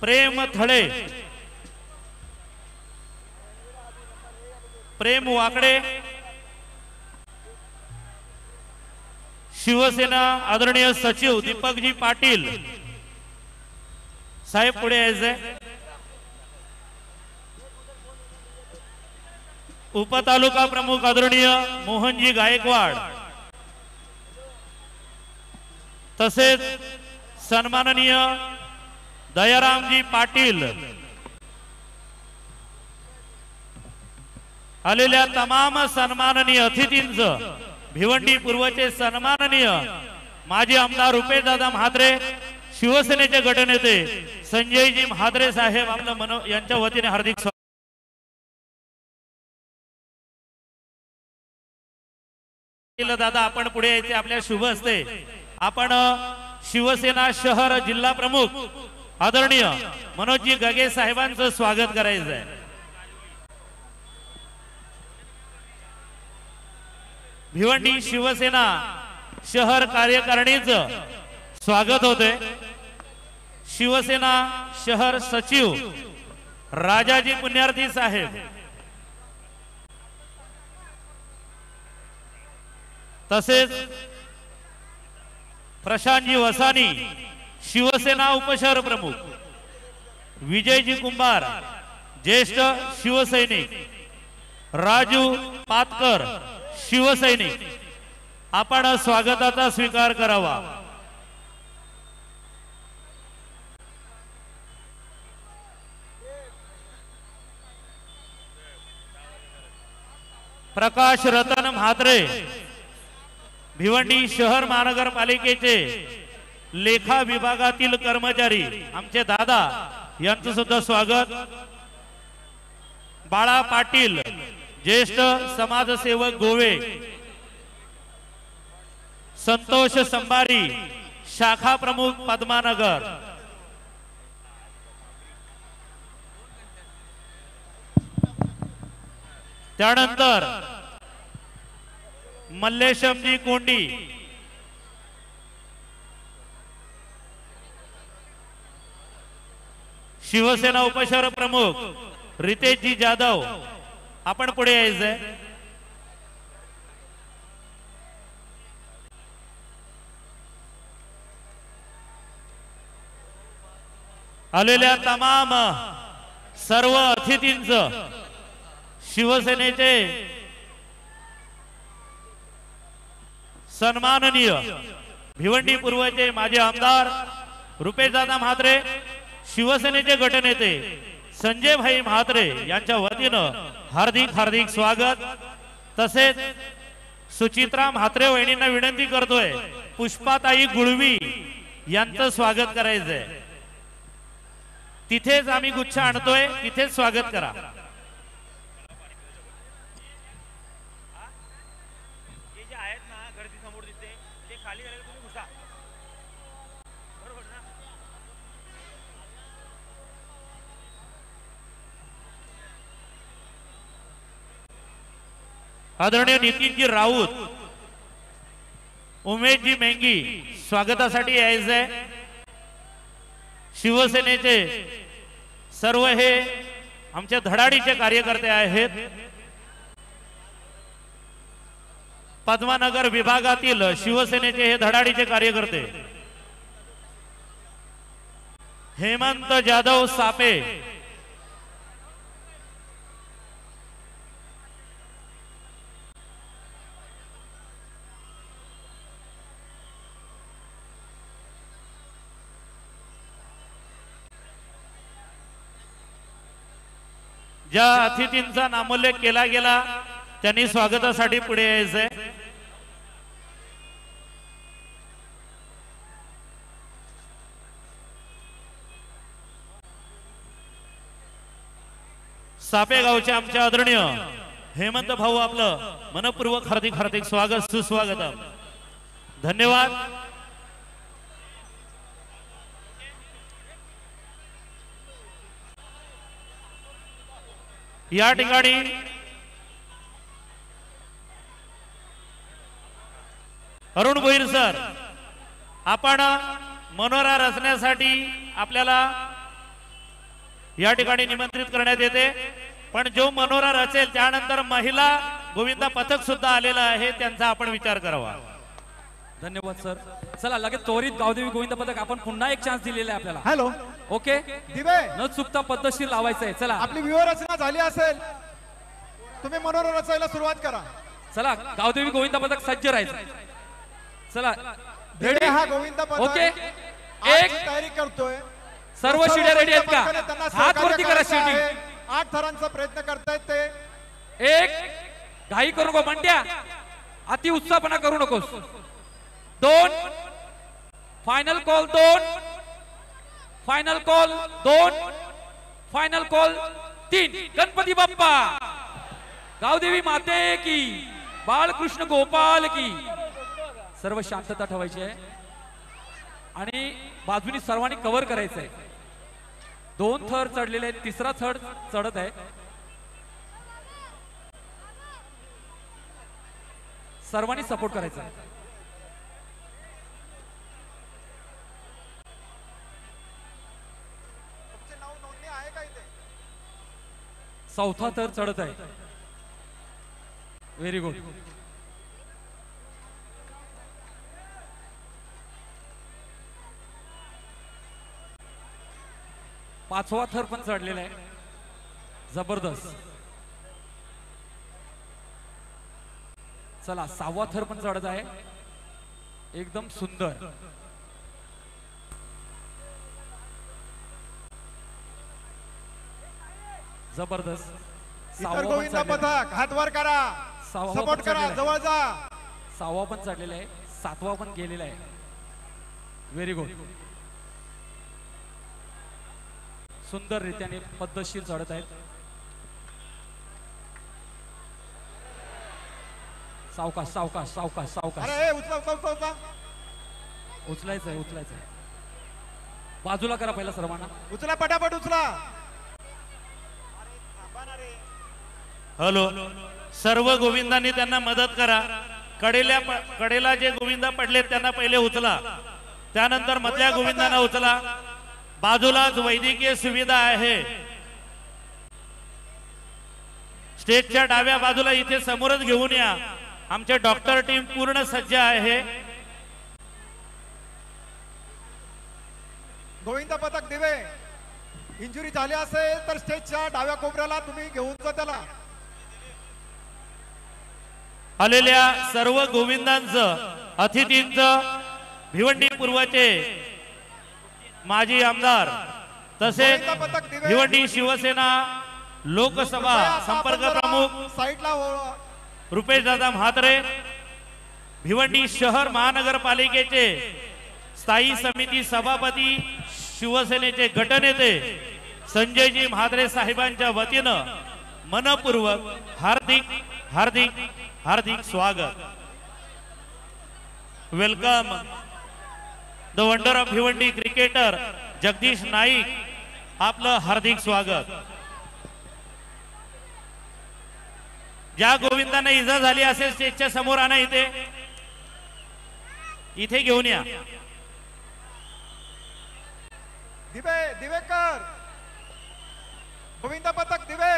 प्रेम थळे, प्रेम वाकडे, शिवसेना आदरणीय सचिव दीपकजी पाटील साहेब पुढे यायचे। उपतालुका प्रमुख आदरणीय मोहनजी गायकवाड, तसेच सन्माननीय दयारामजी पाटील, आलेल्या तमाम सन्माननीय अतिथींचं, भिवंडी पूर्वचे सन्माननीय माजी आमदार रुपेशदादा म्हात्रे, शिवसेनेचे गटनेते संजयजी म्हात्रे साहेब आपलं यांच्या वतीने हार्दिक स्वागत। दादा आपण पुढे यायचे, आपल्या शुभ हस्ते आपण शिवसेना शहर जिल्हा प्रमुख आदरणीय मनोजजी गगे साहेबांचं स्वागत करायचं आहे। भिवंडी शिवसेना शहर कार्यकारिणीचं स्वागत होते। शिवसेना शहर सचिव राजाजी पुण्यार्थी साहेब, तसेच प्रशांतजी वसानी शिवसेना उपशहर प्रमुख, विजयजी कुंभार ज्येष्ठ शिवसैनिक, राजू पातकर शिवसैनिक, आपण स्वागताचा स्वीकार करावा। प्रकाश रतन म्हात्रे भिवंडी शहर महानगरपालिकेचे लेखा विभागातील कर्मचारी आमचे दादा यांचं सुद्धा स्वागत। बाळा पाटील ज्येष्ठ समाजसेवक गोवे, संतोष संभारी शाखा प्रमुख पद्मानगर, त्यानंतर मल्लेशमजी कोंडी, शिवसेना उपशहर प्रमुख रितेशजी जाधव, आपण पुढे यायचंय। आलेल्या तमाम सर्व अतिथींचं शिवसेनेचे सन्माननीय भिवंडी पूर्वचे माजी आमदार रुपेशदादा म्हात्रे, शिवसेनेचे गटनेते संजय भाई म्हात्रे यांच्या वतीनं हार्दिक हार्दिक स्वागत। तसेच सुचित्रा म्हात्रे वहिनींना विनंती करतोय पुष्पाताई गुळवी यांचं स्वागत करायचंय। तिथेच आम्ही गुच्छ आणतोय, तिथेच स्वागत करा। आदरणीय नितीनजी राऊत, उमेशजी मेंगी स्वागतासाठी यायचंय। शिवसेनेचे सर्व हे आमच्या धडाडीचे कार्यकर्ते आहेत। पद्मानगर विभागातील शिवसेनेचे हे धडाडीचे कार्यकर्ते हेमंत जाधव सापे, ज्या अतिथींचा नामोल्लेख केला गेला त्यांनी स्वागतासाठी पुढे यायचंय। सापेगावचे आमचे आदरणीय हेमंत भाऊ आपलं मनपूर्वक हार्दिक हार्दिक स्वागत सुस्वागत, धन्यवाद। या ठिकाणी अरुण भोईर सर, आपण मनोरा रचण्यासाठी आपल्याला या ठिकाणी निमंत्रित करण्यात येते। पण जो मनोरा रचेल त्यानंतर महिला गोविंदा पथक सुद्धा आलेला आहे, त्यांचा आपण विचार करावा। धन्यवाद सर। चला लगेच त्वरित गावदेवी गोविंद पथक आपण पुन्हा एक चान्स दिलेला आहे आपल्याला। हॅलो ओके दिवे न चुकता पद्धतशीर लावायचं आहे। चला आपली व्यूह रचना झाली असेल, तुम्ही मनोरा रचायला सुरुवात करा। चला गावदेवी गोविंद पथक सज्ज राहायचं। चला दिवे हा गोविंद पथक ओके एक तयारी करतोय। सर्व शिड्या रेडी आहेत का? हात वरती करा शिडी। 8 थरांचा प्रयत्न करतायत ते। एक घाई करू नको बंट्या, अति उत्साहपणा करू नकोस। 2 final call 2 final call 2 final call 3 Ganpati Bappa Gavdevi माते की बाळकृष्ण गोपाल की। सर्व शांतता ठेवायची आहे आणि बाजूनी सर्वांनी कव्हर करायचं आहे। 2 थर चढलेले आहेत, तिसरा थर चढत आहे। सर्वांनी सपोर्ट करायचा आहे। चौथा थर चढत आहे। Very good. पाचवा थर पण चढलेला आहे, जबरदस्त। चला 6वा थर पण चढत आहे, एकदम सुंदर। जबरदस्त। इतर गोविंद पथक हात वर करा, सपोर्ट करा, जवळ जा। 6वा पण चढलेला आहे, 7वा पण गेलेला आहे। Very good. सुंदर रीत्याने पद्धतशीर चढत आहेत। सावकाश सावकाश सावकाश सावकाश। अरे उचला उचला उचला उचलायचंय उचलायचंय। बाजूला करा पहिला सर्वांना। उचला पटापट उचला। हॅलो सर्व गोविंदांनी त्यांना मदत करा। कडेला जे गोविंदा पडले त्यांना पहिले उचला, त्यानंतर मधल्या गोविंदांना उचला। बाजूलाच वैद्यकीय सुविधा आहे, स्टेजच्या डाव्या बाजूला इथे समोरच घेऊन या। आमचे डॉक्टर टीम पूर्ण सज्ज आहे। गोविंद पथक दिवे इंजुरी झाली असेल तर स्टेजच्या डाव्या कोपऱ्याला तुम्ही घेऊन जा त्याला। आलेल्या सर्व गोविंदांचं अतिथींचं भिवंडी पूर्वचे माजी आमदार तसेच भिवंडी शिवसेना लोकसभा संपर्क प्रमुख साइडला रुपेश दादा म्हात्रे, भिवंडी शहर महानगरपालिकेचे स्थायी समिती सभापती, शिवसेनेचे गटनेते संजयजी म्हात्रे साहेबांच्या वतीनं मनपूर्वक हार्दिक हार्दिक हार्दिक स्वागत। Welcome the wonder of Bhiwandi cricketer Jagdish Naik, आपलं हार्दिक स्वागत। ज्या गोविंदांना इजा झाली असेल स्टेजच्या समोर आणा, इथे घेऊन या। दिवे दिवेकर गोविंद पथक दिवे,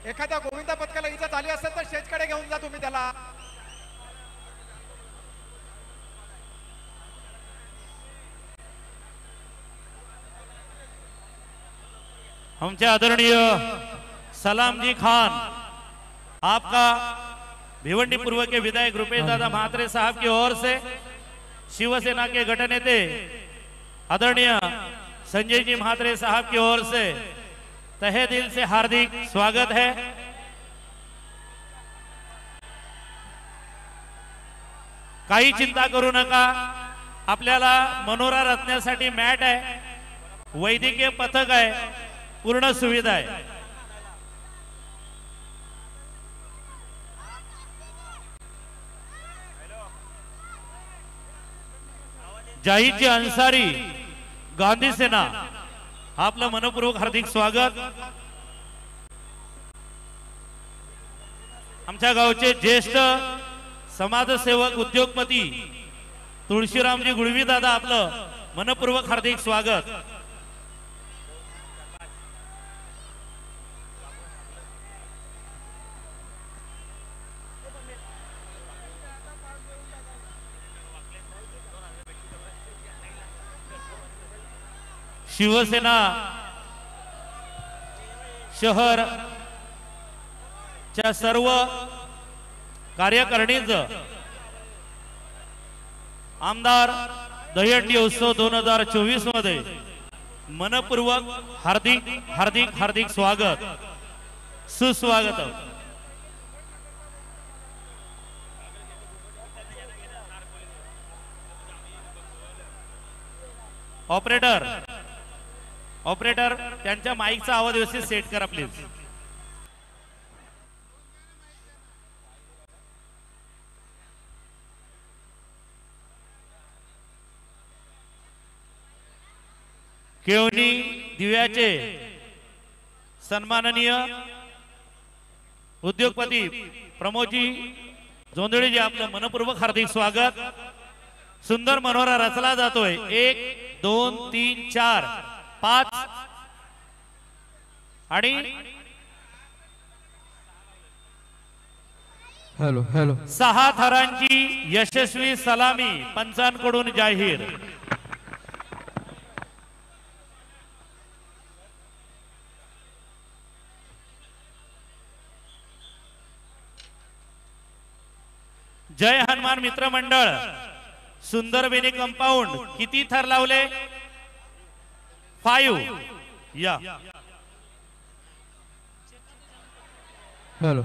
एखाद्या गोविंद पथकाला इजा झाली असेल तर स्टेजकडे घेऊन जा तुम्ही त्याला। हमचे आदरणीय सलामजी खान, आपका भिवंडी पूर्व के विधायक रुपेश दादा म्हात्रे साहब की ओर से शिवसेना के गटनेते आदरणीय संजय जी म्हात्रे साहब की ओर से तहे दिल से हार्दिक स्वागत है। काही चिंता करू नका, आपल्याला मनोरा रचण्यासाठी मॅट आहे, वैद्यकीय पथक आहे, पूर्ण सुविधा आहे। जाहीदजी अन्सारी गांधी सेना, आपलं मनपूर्वक हार्दिक स्वागत। आमच्या गावचे ज्येष्ठ समाजसेवक उद्योगपती तुळशीरामजी गुळवी दादा आपलं मनपूर्वक हार्दिक स्वागत. शिवसेना शहर च्या सर्व कार्यकारिणींचं आमदार दहीहंडी उत्सव 2024 मध्ये मनपूर्वक हार्दिक हार्दिक हार्दिक स्वागत सुस्वागत. ऑपरेटर ऑपरेटर त्यांच्या माईकचा आवाज व्यवस्थित सेट करा प्लीज. केवनी दिव्याचे सन्माननीय उद्योगपती प्रमोदजी जोंधळीजी आपलं मनपूर्वक हार्दिक स्वागत. सुंदर मनोरा रचला जातोय. 1 2 3 4 5 आणि हॅलो हॅलो 6 थरांची यशस्वी सलामी पंचांकडून जाहीर. जय हनुमान मित्र मंडळ सुंदर बेनी कंपाऊंड किती थर लावले? 5 या. हॅलो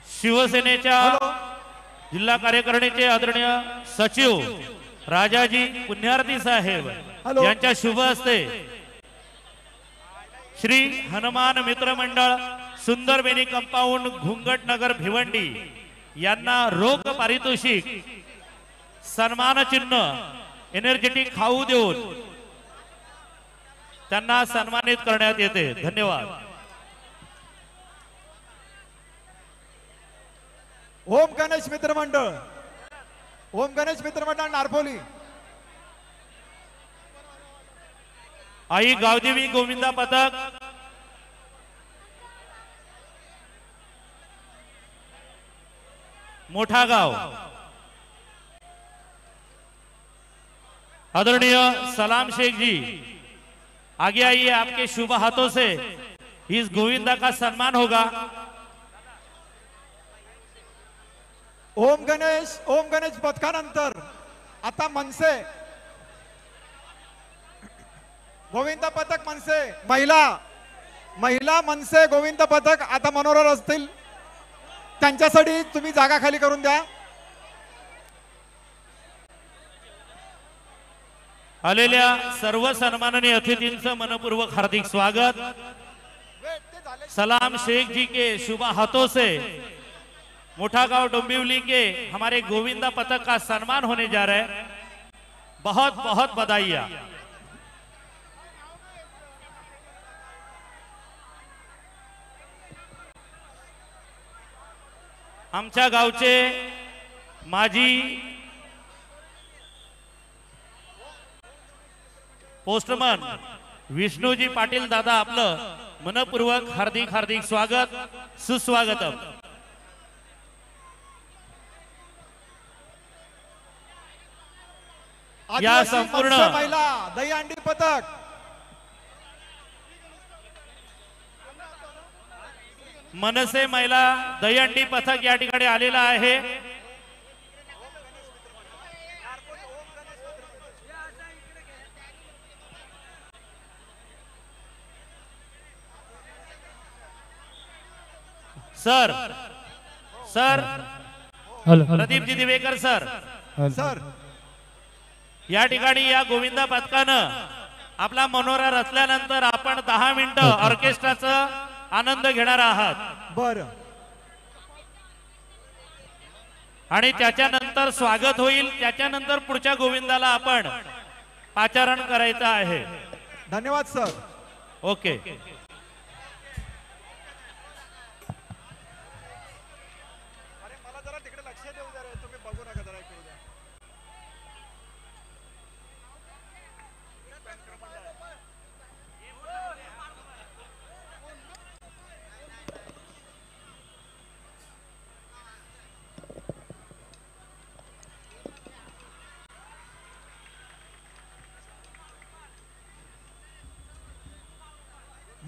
शिवसेनेच्या जिल्हा कार्यकारिणीचे आदरणीय सचिव राजाजी पुण्यार्थी साहेब हॅलो. यांच्या शुभ हस्ते श्री हनुमान मित्र मंडळ सुंदर बेनी कंपाऊंड घुंगट नगर भिवंडी यांना रोख पारितोषिक सन्मान चिन्ह एनर्जेटिक खाऊ देऊन त्यांना सन्मानित करण्यात येते. धन्यवाद. ओम गणेश मित्र मंडळ नारपोली आई गावदेवी गोविंदा पथक मोठा गांव आदरणीय सलाम शेख जी आगे आइए. आपके शुभ हाथों से इस गोविंदा का सम्मान होगा. ओम गणेश पथकानंतर आता मनसे गोविंद पथक मनसे महिला मनसे गोविंद पथक आता मनोहर असतील त्यांच्यासाठी तुम्ही जागा खाली करून द्या. आलेल्या सर्व सन्माननीय अतिथींचं मनपूर्वक हार्दिक स्वागत. सलाम शेख जी के शुभ हाथों से मोठा गांव डोंबिवली के हमारे गोविंदा पथक का सम्मान होने जा रहा है. बहुत बहुत बधाइयां. आमच्या गावचे माजी पोस्टमन विष्णुजी पाटील दादा आपलं मनपूर्वक हार्दिक हार्दिक स्वागत सुस्वागत. या संपूर्ण महिला दहीहंडी पथक मनसे महिला दहीहंडी पथक या ठिकाणी आलेला आहे. सर प्रदीपजी दिवेकर सर या ठिकाणी या गोविंदा पथकानं आपला मनोरा रचल्यानंतर आपण 10 मिनिटं ऑर्केस्ट्राचा आनंद घेणार आहात. बरं आणि त्याच्यानंतर स्वागत होईल. त्याच्यानंतर पुढच्या गोविंदाला आपण पाचारण करायचं आहे. धन्यवाद सर. ओके. मला जरा तिकडे लक्ष देऊ द्या रे, तुम्ही बघू नका.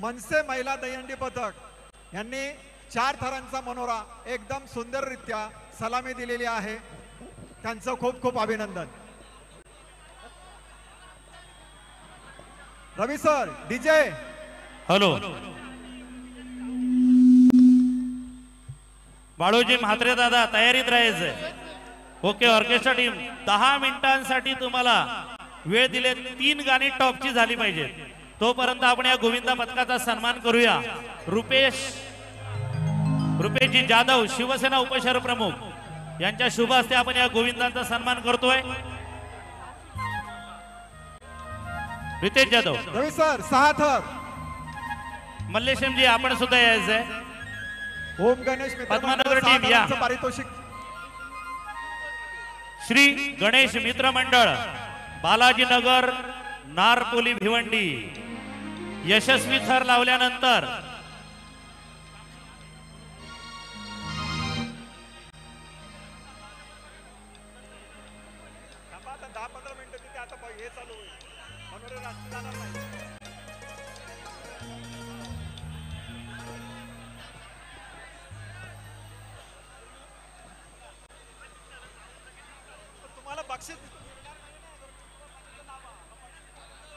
मनसे महिला दहीहंडी पथक यांनी 4 थरांचा मनोरा एकदम सुंदररित्या सलामी दिलेली आहे. त्यांचं खूप खूप अभिनंदन. रवी सर डीजे. हॅलो बाळूजी म्हात्रे दादा तयारीत राहायचंय. ओके ऑर्केस्ट्रा टीम 10 मिनिटांसाठी तुम्हाला वेळ दिले. 3 गाणी टॉपची झाली पाहिजे. तोपर्यंत आपण या गोविंदा पथकाचा सन्मान करूया. रुपेशजी जाधव शिवसेना उपशहर प्रमुख यांच्या शुभ हस्ते आपण या गोविंदांचा सन्मान करतोय. रितेश जाधव. रवी सर 6 थर. मल्लेशमजी आपण सुद्धा यायचंय. ओम गणेश मित्र पद्मानगर मंडळ 6 टीम या. थरांचं पारितोषिक. श्री गणेश मित्र मंडळ बालाजीनगर नारपोली भिवंडी यशस्वी थर लावल्यानंतर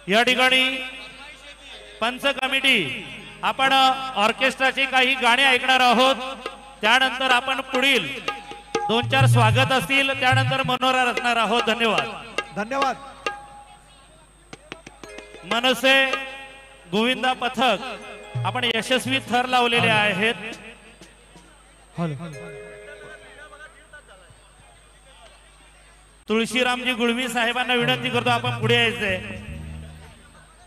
या ठिकाणी पंच कमिटी आपण ऑर्केस्ट्राची काही गाणी ऐकणार आहोत. त्यानंतर आपण पुढील 2-4 स्वागत असतील. त्यानंतर मनोरा रचणार आहोत. धन्यवाद. धन्यवाद. मनसे गोविंदा पथक आपण यशस्वी थर लावलेले आहेत. तुळशीरामजी गुळवी साहेबांना विनंती करतो आपण पुढे यायचंय.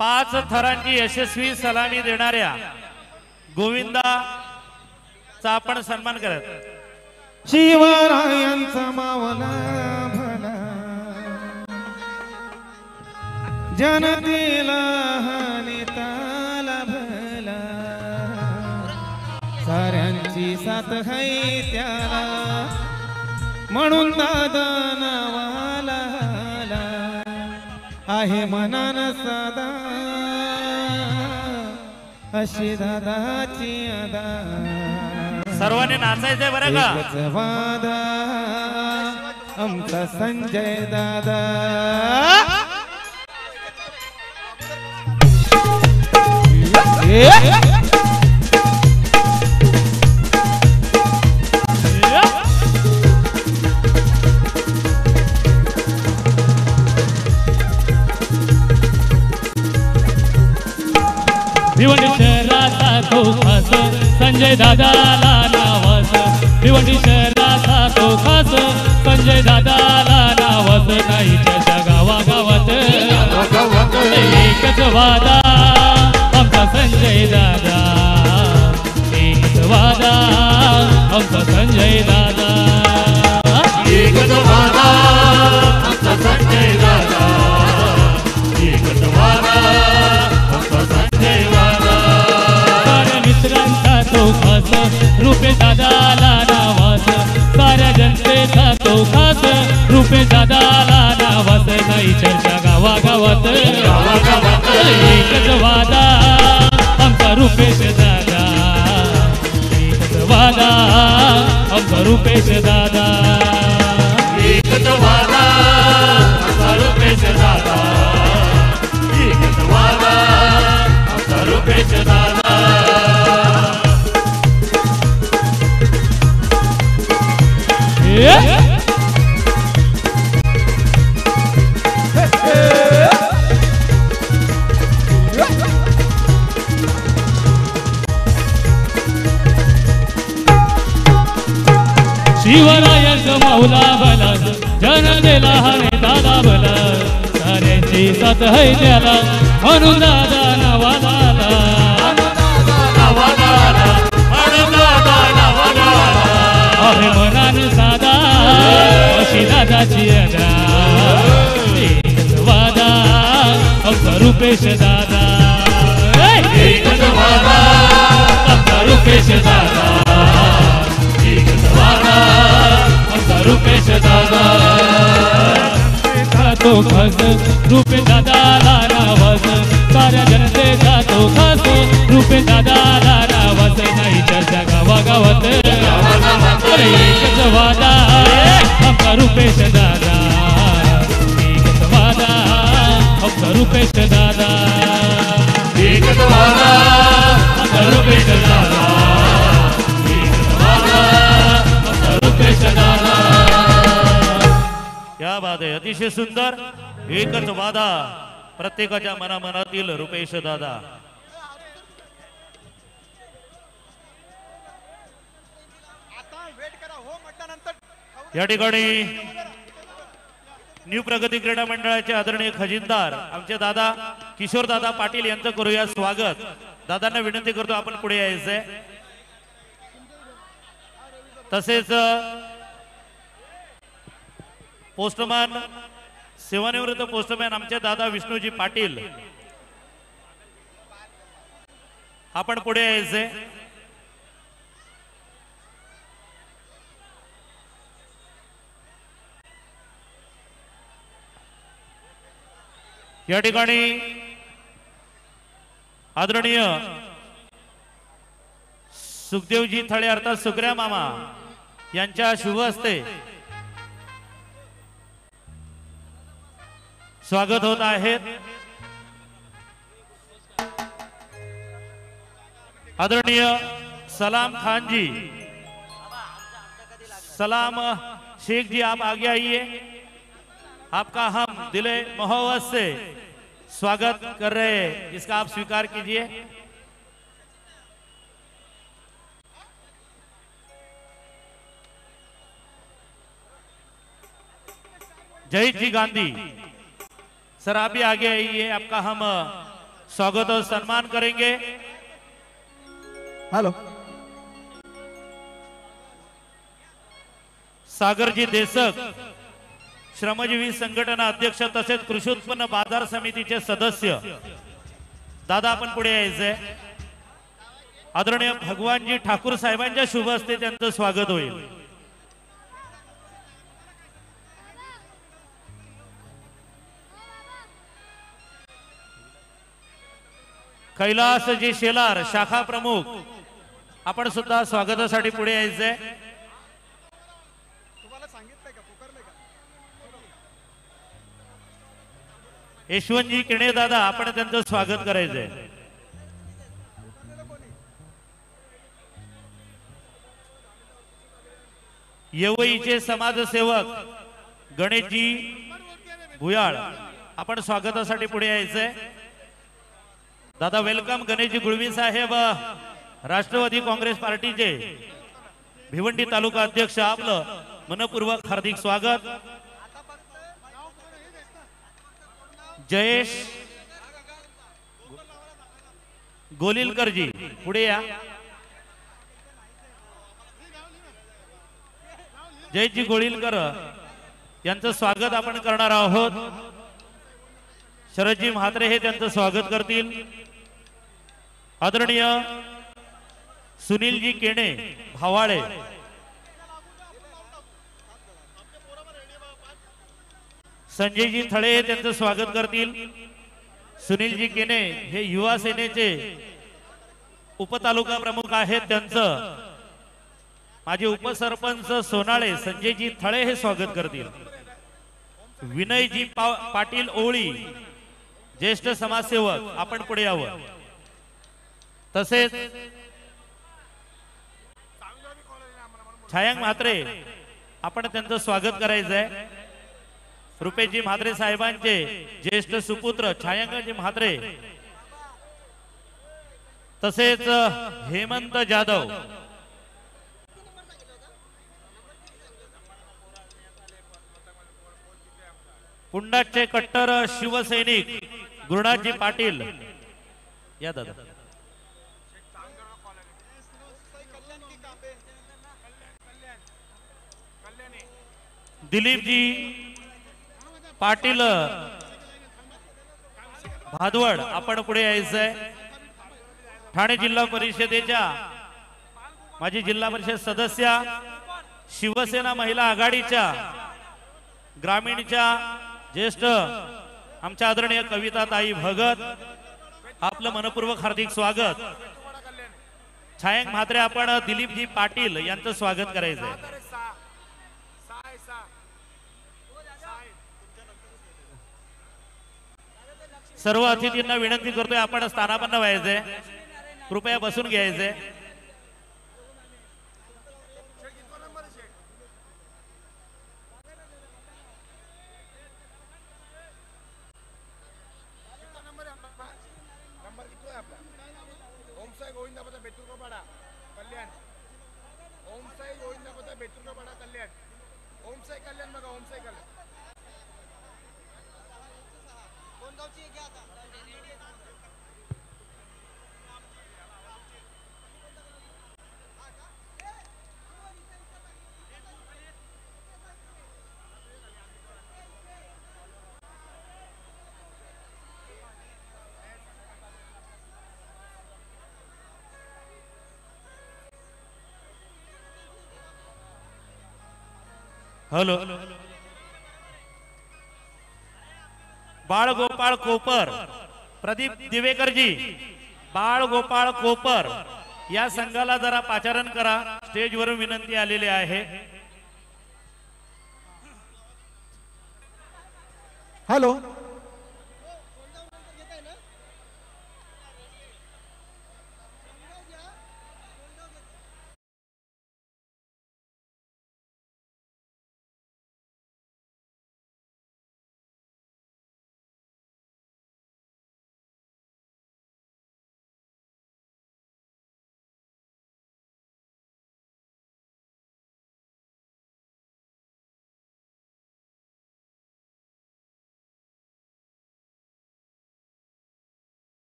5 थरांची यशस्वी सलामी देणाऱ्या गोविंदाचा आपण सन्मान करत. शिवरायांचा मावला भला जनतेला हानिताला भला साऱ्यांची साथ है त्याला म्हणून दादा नावाला आहे मनान सादा अशी दादाची अदा. सर्वांनी नाचायचंय बरं का. एकच वादा आमचा संजय दादा. भिवंडी शहराचा तो खास संजय दादाला नावास. भिवंडी शहराचा तो खास संजय दादाला नावास. नाहीच्या गावागावात एकच वादा आमचा संजय दादा. एकच वादा आमचा संजय दादा. एकच वादा आमचा संजय दादा. एकच वादा आमचा संजय दादा. साऱ्या मित्रांचा तो खास रुपे दादाला नावास. साऱ्या जनतेचा तो खास रुपे दादाला नावास. नाही चर्चा गावागावात एकच वादा आमचा रुपेश दादा. एकच वादा आमचा रुपेश दादा. एकच वादा आमचा रुपेश दादा. एकच वादा आमचा रुपेश दादा. शिवरायांचा माऊला भला जन दिला हरे दादा भला. साऱ्यांची साथ है त्याला म्हणून दादा नावाला. आहे मनान साधा अशी दादाची अदा. एकच वादा आमचा रुपेश दादा. एकच वादा आमचा रुपेश दादा. एकच वादा आमचा रुपेश दादा. तो तो खास रुपे दादाला नावास साऱ्या जनतेचा तो खास रुपे दादाला नावास नाही चर्चा गावागावात अरे एकच वादा आमचा रुपेश दादा एकच वादा आमचा रुपेश दादा एकच वादा आमचा रुपेश दादा एकच वादा आमचा रुपेश दादा क्या बात आहे अतिशय सुंदर एकच वादा प्रत्येकाच्या मनामनातील रुपेश दादा या ठिकाणी न्यू प्रगती क्रीडा मंडळाचे आदरणीय खजिनदार आमचे दादा किशोर दादा पाटील यांचं करूया स्वागत दादांना विनंती करतो आपण पुढे यायचंय तसेच पोस्टमॅन सेवानिवृत्त पोस्टमॅन आमचे दादा विष्णूजी पाटील आपण पुढे यायचे या ठिकाणी आदरणीय सुखदेवजी थळे अर्थात सुग्र्या मामा यांच्या शुभ हस्ते स्वागत होत आहेत आदरणीय सलाम खान जी सलाम शेख जी आप आगे आइए आपका हम दिले मोहब्बत से स्वागत कर रहे हैं इसका आप स्वीकार कीजिए जय जी गांधी सर आप भी आगे आइए आपका हम स्वागत और सम्मान करेंगे हॅलो सागरजी देशक श्रमजीवी संघटना अध्यक्ष तसेच कृषी उत्पन्न बाजार समितीचे सदस्य दादा आपण पुढे यायचंय आदरणीय भगवानजी ठाकूर साहेबांच्या शुभ हस्ते त्यांचं स्वागत होईल कैलासजी शेलार शाखा प्रमुख आपण सुद्धा स्वागतासाठी पुढे यायचंय यशवंतजी किणे दादा आपण त्यांचं स्वागत करायचंय येवईचे समाजसेवक गणेशजी भुयाळ आपण स्वागतासाठी पुढे यायचंय दादा वेलकम गणेशजी गुळवी साहेब राष्ट्रवादी काँग्रेस पार्टीचे भिवंडी तालुका अध्यक्ष आपलं मनपूर्वक हार्दिक स्वागत जयेश गोलिलकरजी पुढे या जयजी गोळीलकर यांचं स्वागत आपण करणार आहोत शरदजी म्हात्रे हे त्यांचं स्वागत करतील आदरणीय सुनीलजी केणे भावाळे संजयजी थळे हे त्यांचं स्वागत करतील सुनीलजी केणे हे युवा सेनेचे उपतालुका प्रमुख आहेत त्यांचं माझे उपसरपंच सोनाळे संजयजी थळे हे स्वागत करतील विनयजी पाटील ओळी ज्येष्ठ समाजसेवक आपण पुढे यावं तसेच छायांग म्हात्रे आपण त्यांचं स्वागत करायचंय रुपेशजी म्हात्रे साहेबांचे ज्येष्ठ सुपुत्र छायांगजी म्हात्रे तसेच हेमंत जाधव पुंडाचे कट्टर शिवसैनिक गुरुनाथजी पाटील या दादा दिलीपजी पाटील भादवड आपण पुढे यायचंय ठाणे जिल्हा परिषदेच्या माजी जिल्हा परिषद सदस्य शिवसेना महिला आघाडीच्या ग्रामीणच्या ज्येष्ठ आमच्या आदरणीय कविता ताई भगत, आपलं मनपूर्वक हार्दिक स्वागत. छायांक म्हात्रे आपण दिलीपजी पाटील यांचं स्वागत करायचंय. सर्व अतिथींना विनंती करतोय आपण स्थानापन्न व्हायचंय, कृपया बसून घ्यायचंय. हॅलो. बाळ गोपाळ कोपर, प्रदीप दिवेकरजी, बाळ गोपाळ कोपर या संघाला जरा पाचारण करा. स्टेजवरून विनंती आलेली आहे. हॅलो.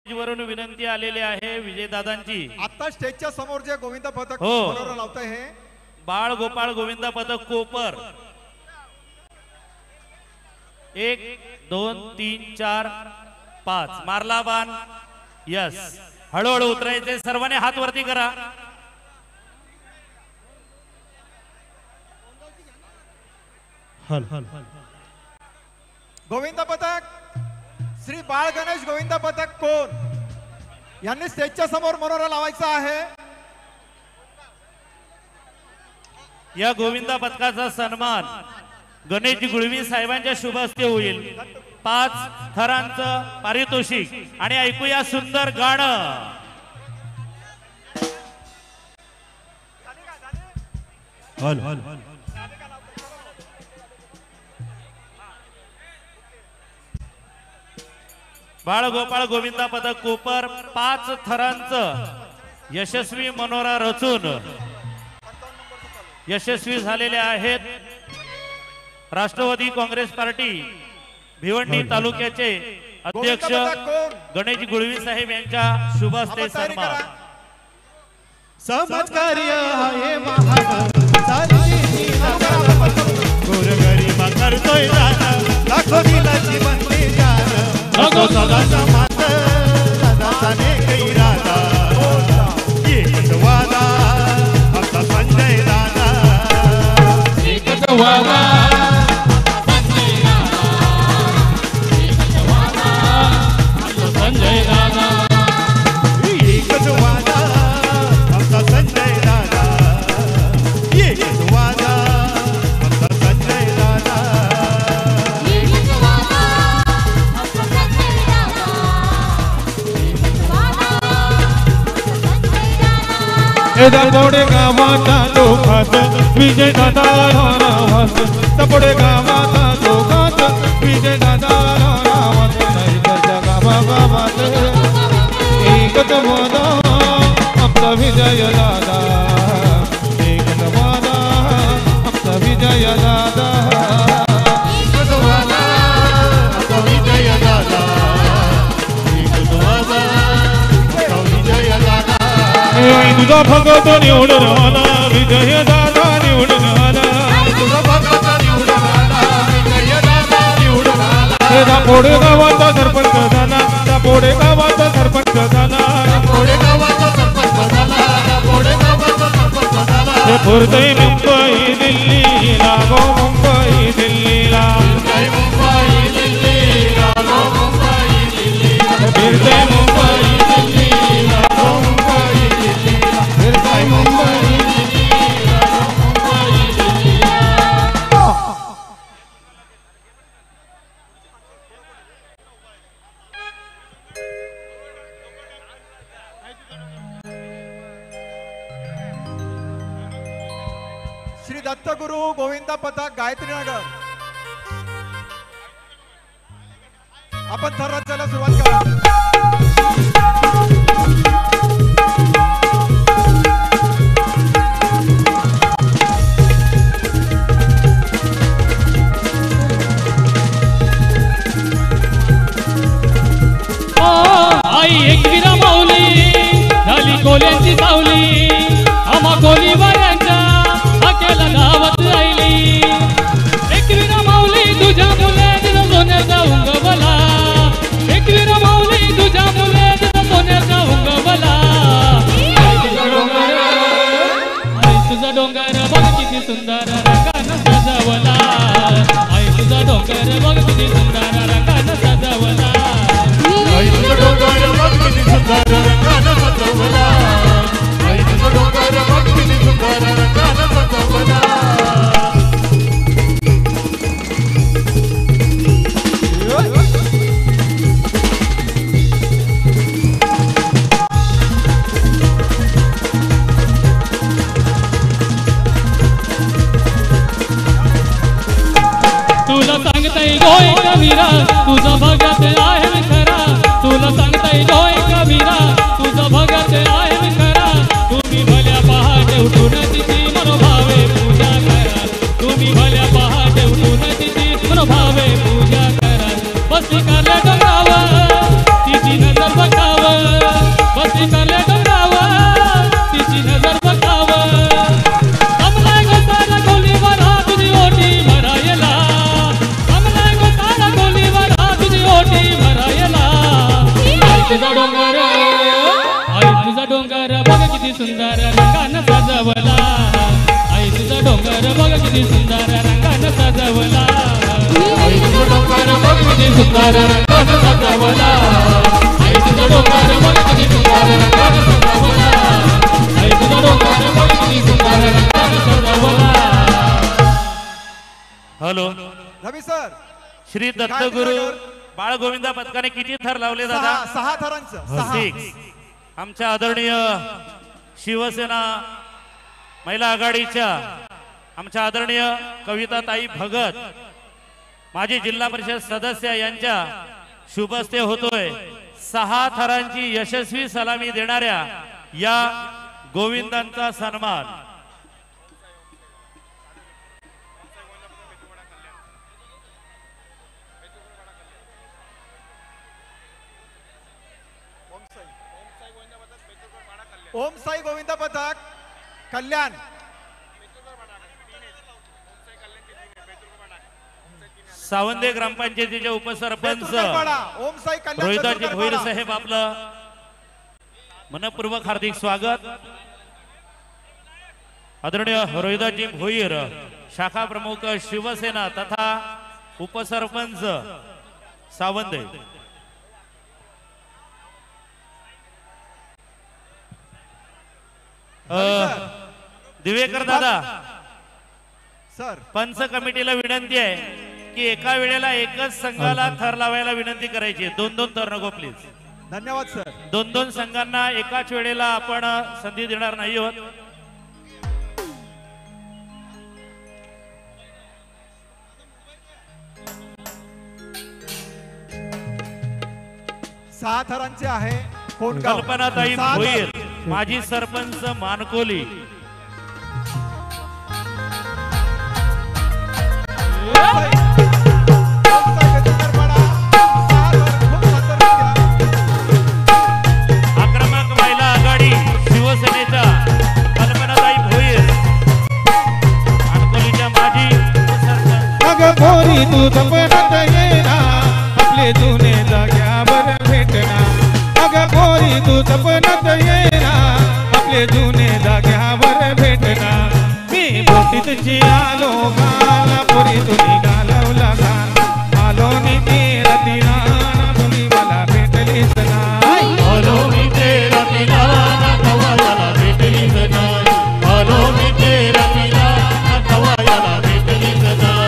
वरून विनंती आलेली आहे विजयदादांची. आता स्टेजच्या समोर जे गोविंद पथक हो. मनोरा लावतंय हे बाळ गोपाळ गोविंद पथक कोपर. 1 2 3 4 5 मारला बाण. यस. हळूहळू उतरायचे, सर्वांनी हात वरती करा. गोविंद पथक श्री बाळ गणेश गोविंद पथक कोण यांनी स्टेजच्या समोर मनोरा लावायचा आहे. या गोविंदा पथकाचा सन्मान गणेश गुळवी साहेबांच्या शुभ हस्ते होईल. 5 थरांचं पारितोषिक आणि ऐकूया सुंदर गाणं. बाळ गोपाळ गोविंदा पथक कोपर 5 थरांचं यशस्वी मनोरा रचून यशस्वी झालेले आहेत. राष्ट्रवादी काँग्रेस पार्टी भिवंडी तालुक्याचे अध्यक्ष गणेश गुळवी साहेब यांच्या शुभ हस्ते सन्मान. समाजकार्य आहे महान गोरगरीबा करतोय दादा लाखो दिलाची बनते जाण सदाचा मात दादाचा नेकही राधा एकच वादा आमचा संजय दादा एकच वादा संजय दादा एकच वादा आमचा संजय दादा एकच वादा आमचा संजय दादा दपोडे गावाचा दोघात विजय दादा नावात दपोडे गावाचा दोघात विजय दादा नावात नैकच्या गावागावात एकच वादा आमचा विजय दादा एकच वादा आमचा विजय दादा एकच वादा आमचा विजय दादा एकच वादा आमचा विजय दादा आई तुझा भगत निवडून आला विजय दादा निवडून आला तुझा भगत निवडून आला विजय दादा निवडून आला दापोडे गावाचा सरपंच झाला दापोडे गावाचा सरपंच झाला दापोडे गावाचा सरपंच झाला दापोडे गावाचा सरपंच झाला फिरतय मुंबई दिल्लीला गो मुंबई दिल्लीला मुंबई दिल्लीला गो मुंबई दिल्लीला फिरतय मुंबई दिल्लीला गो मुंबई दिल्लीला फिरतय मुंबई दिल्लीला गो मुंबई दिल्लीला श्री दत्तगुरु गोविंद पथक गायत्रीनगर आपण थर रचायला सुरुवात करा. आई एकविरा माऊली झाली कोल्यांची सावली आम्हा कोलीवाऱ्यांच्या अकेला गावात राहिली एकविरा माऊली तुझ्या मुले दिलं सोन्याचा उंगवला एकविरा माऊली तुझ्या मुले दिलं सोन्याचा उंगवला आई तुझा डोंगर बघ किती सुंदर रंगानं सजवला आई तुझा डोंगर बघ किती सुंदर रंगानं सजवला आई तुझा डोंगर बघ किती सुंदर रंगानं सजवला आई तुझा डोंगर बघ किती सुंदर रंगानं सजवला तुला सांगताय गोय कबीरा तुझा भगत आहे खरा तुला सांगताय गोय कबीरा तुझा भगत आहे खरा तुम्ही भल्या पहाटे उठून तिची मनोभावे पूजा करा तुम्ही भल्या पहाटे उठून तिची मनोभावे पूजा करा बसली करल्या डोंगरावर तिची नजर बघावं बसली करल्या डोंगरावर तिची नजर बघावं कमलाय गोसाला कोलीवर हा तुझी ओटी भरायला कमलाय गोसाला कोलीवर हा तुझी ओटी भरायला आई तुझा डोंगर आई तुझा डोंगर बघ किती सुंदर रंगानं सजवला आई तुझा डोंगर बघ किती सुंदर रंगानं सजवला आई तुझा डोंगर बघ किती सुंदर रंगानं सजवला आई तुझा डोंगर बघ किती सुंदर रंगानं सजवला आई तुझा डोंगर बघ किती सुंदर रंगानं सजवला हॅलो रवी सर श्री दत्तगुरु बाळ गोविंदा पथकाने किती थर लावले दादा सहा थरांचं सहा. 6. आमच्या आदरणीय शिवसेना महिला आघाडीच्या आमच्या आदरणीय कविताताई भगत माजी जिल्हा परिषद सदस्य यांच्या शुभस्ते होतोय 6 थरांची यशस्वी सलामी देणाऱ्या या गोविंदांचा सन्मान ओम साई गोविंद पथक कल्याण सावंदे ग्रामपंचायतीचे उपसरपंच बेतुरपाडा. ओम साई कल्याण रोहिदाजी बेतुरपाडा. भोईर साहेब आपलं मनपूर्वक हार्दिक स्वागत. आदरणीय रोहिदाजी भोईर शाखा प्रमुख शिवसेना तथा उपसरपंच सावंदे. दिवेकर दादा सर पंच कमिटीला विनंती आहे की एका वेळेला एकच संघाला थर लावायला विनंती करायची. 2-2 थर नको प्लीज. धन्यवाद सर. 2-2 संघांना एकाच वेळेला आपण संधी देणार नाही आहोत. सहा थरांचे आहे कोणगाव. कल्पनाताई सहा थर. भोईर माजी सरपंच मानकोली. ओम साई बेतुरपाडा. सहा थर. खूप सुंदर रित्या. आक्रमक महिला आघाडी शिवसेने पोरी तू सपनात येना आपले जुने जाग्यावर भेटना अग पोरी तू सपनात येना आपले जुने जाग्यावर भेटना मी बोटीतची आलो गाला पोरी तुम्ही घालवला गाल आलो मी तेरा तिला तुम्ही मला भेटलीच नाही आलो मी तेरा तिला तवायाला भेटलीच नाही आलो मी तेरा तिला तवायाला भेटलीच नाही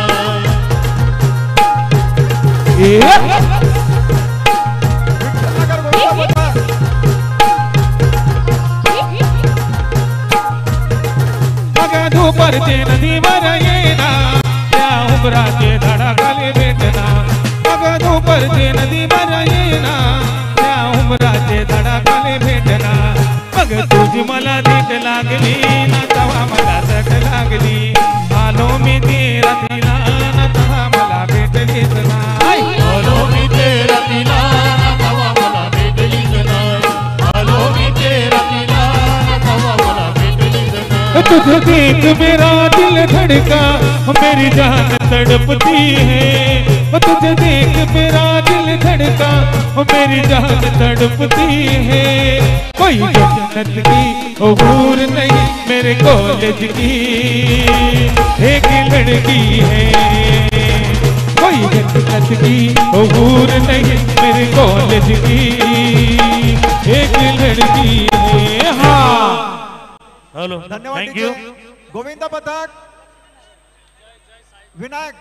मग दुपारचे नदीवर येना त्या उंबराचे झाडाखाली भेटना मग दुपारचे नदीवर येना त्या उंबराचे झाडाखाली भेटना मग तुझी मला धीट लागली ना तवा मला सट लागली आलो मी तेरा तिला ना तवा मला भेटलीच नाही आलो मी तेरा तिला तवा मला भेटलीच नाही आलो मी तेरा तिला तवा मला भेटलीच नाही तुझे देख मेरा दिल धड़का मेरी जान तड़पती है तुझे देख मेरा दिल धड़का मेरी जान तड़पती है कोई जन्नत की हूर नहीं मेरे कॉलेज की एक लड़की है कोई जन्नत की हूर नहीं मेरे कॉलेज की एक लड़की है हाँ हॅलो धन्यवाद थँक्यू डीजे. गोविंद पथक विनायक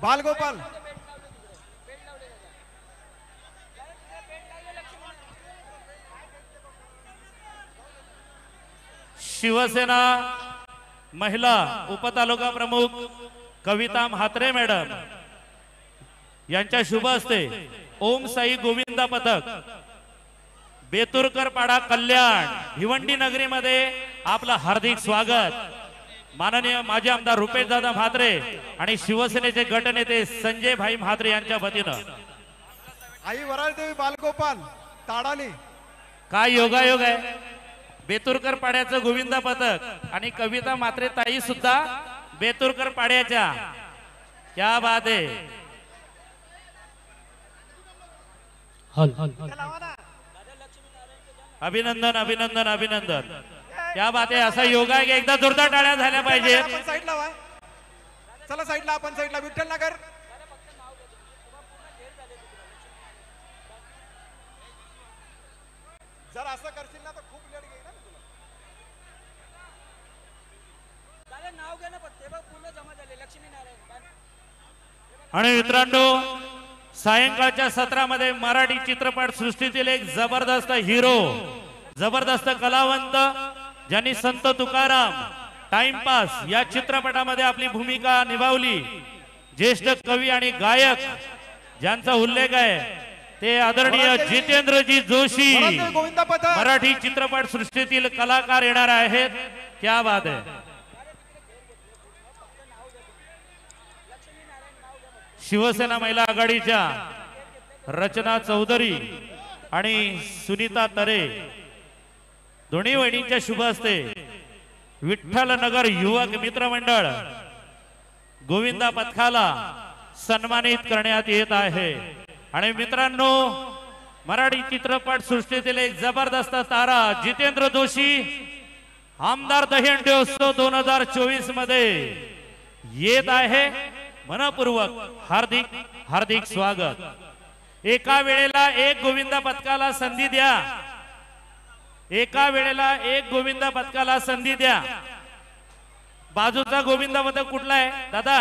बालगोपाल शिवसेना महिला उपतालुका प्रमुख कविता म्हात्रे मॅडम यांच्या शुभ हस्ते ओम साई गोविंदा पथक बेतुरकर पाडा कल्याण भिवंडी नगरीमध्ये आपलं हार्दिक स्वागत. माननीय माजी आमदार रुपेश दादा म्हात्रे आणि शिवसेनेचे गटनेते संजय भाई म्हात्रे यांच्या वतीनं आई वराळदेवी बालगोपाल ताडाली काय योगायोग आहे. बेतुरकर पाड्याचं गोविंदा पथक आणि कविता म्हात्रे ताई सुद्धा बेतुरकर पाड्याच्या. क्या बात आहे. अभिनंदन अभिनंदन अभिनंदन. क्या बात आहे. असा योगा आहे की एकदा जोरदार टाळ्या झाल्या पाहिजेत. आपण साईडला व्हा. चला साईडला आपण साईडला विठ्ठल नगर जर असं करशील ना तर खूप लेट घेईल ना तुला. नाव घेणं पडते बघ पूर्ण जमा झाले लक्ष्मीनारायण. आणि मित्रांनो सायंकाळच्या सत्रामध्ये मराठी चित्रपट सृष्टीतील एक जबरदस्त हिरो जबरदस्त कलावंत ज्यांनी संत तुकाराम टाइमपास या चित्रपटामध्ये आपली भूमिका निभावली ज्येष्ठ कवी आणि गायक ज्यांचा उल्लेख आहे ते आदरणीय जितेंद्रजी जोशी वराळदेवी गोविंद पथक मराठी चित्रपट सृष्टीतील कलाकार येणार आहेत. क्या बात आहे. शिवसेना महिला आघाडीच्या रचना चौधरी आणि सुनीता तरे दोन्ही वहिनींच्या शुभ हस्ते विठ्ठल नगर युवक मित्र मंडळ गोविंदा पथकाला सन्मानित करण्यात येत आहे. आणि मित्रांनो मराठी चित्रपट सृष्टीतील एक जबरदस्त तारा जितेंद्र जोशी आमदार दहीहंडी उत्सव 2024 मध्ये येत आहे. मनपूर्वक हार्दिक हार्दिक स्वागत. एका वेळेला एक गोविंदा पथकाला संधी द्या. एका वेळेला एक गोविंदा पथकाला संधी द्या. बाजूचा गोविंदा पथक कुठला आहे दादा.